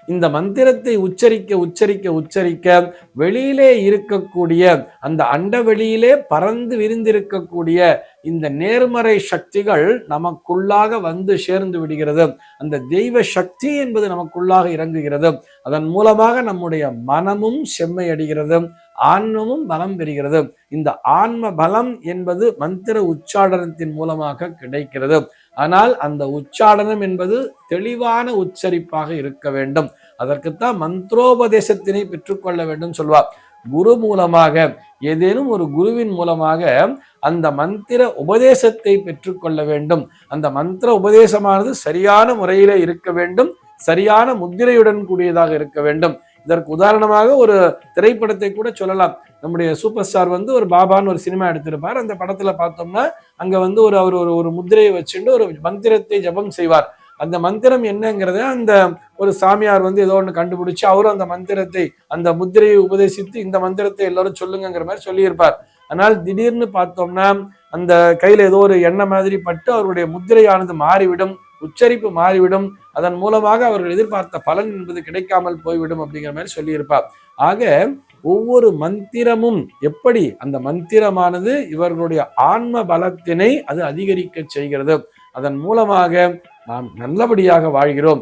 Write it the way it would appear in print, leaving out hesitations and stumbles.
இந்த மந்திரத்தை உச்சரிக்க உச்சரிக்க உச்சரிக்க வெளியிலே இருக்கக்கூடிய அந்த அண்ட வெளியிலே பறந்து விரிந்திருக்கக்கூடிய இந்த நேர்மறை சக்திகள் நமக்குள்ளாக வந்து சேர்ந்து விடுகிறது. அந்த தெய்வ சக்தி என்பது நமக்குள்ளாக இறங்குகிறது. அதன் மூலமாக நம்முடைய மனமும் செம்மையடைகிறது, ஆன்மமும் பலம் பெறுகிறது. இந்த ஆன்ம பலம் என்பது மந்திர உச்சாடனத்தின் மூலமாக கிடைக்கிறது. ஆனால் அந்த உச்சாடனம் என்பது தெளிவான உச்சரிப்பாக இருக்க வேண்டும். அதற்குத்தான் மந்திரோபதேசத்தினை பெற்றுக்கொள்ள வேண்டும் சொல்வார். குரு மூலமாக, ஏதேனும் ஒரு குருவின் மூலமாக அந்த மந்திர உபதேசத்தை பெற்றுக்கொள்ள வேண்டும். அந்த மந்திர உபதேசமானது சரியான முறையிலே இருக்க வேண்டும், சரியான முத்திரையுடன் கூடியதாக இருக்க வேண்டும். இதற்கு உதாரணமாக ஒரு திரைப்படத்தை கூட சொல்லலாம். நம்முடைய சூப்பர் ஸ்டார் ஒரு பாபான்னு ஒரு சினிமா எடுத்திருப்பார். அந்த படத்துல பார்த்தோம்னா அங்க அவர் ஒரு முத்திரையை வச்சுட்டு ஒரு மந்திரத்தை ஜபம் செய்வார். அந்த மந்திரம் என்னங்கிறத அந்த ஒரு சாமியார் ஏதோ ஒன்று கண்டுபிடிச்சு அவரும் அந்த மந்திரத்தை, அந்த முத்திரையை உபதேசித்து இந்த மந்திரத்தை எல்லாரும் சொல்லுங்கிற மாதிரி சொல்லியிருப்பார். ஆனால் திடீர்னு பார்த்தோம்னா அந்த கையில ஏதோ ஒரு எண்ணெய் மாதிரி பட்டு அவருடைய முத்திரையானது மாறிவிடும், உச்சரிப்பு மாறிவிடும். அதன் மூலமாக அவர்கள் எதிர்பார்த்த பலன் என்பது கிடைக்காமல் போய்விடும் அப்படிங்கிற மாதிரி சொல்லியிருப்பார். ஆக ஒவ்வொரு மந்திரமும் எப்படி அந்த மந்திரமானது இவர்களுடைய ஆன்ம பலத்தினை அது அதிகரிக்க செய்கிறது. அதன் மூலமாக நாம் நல்லபடியாக வாழ்கிறோம்.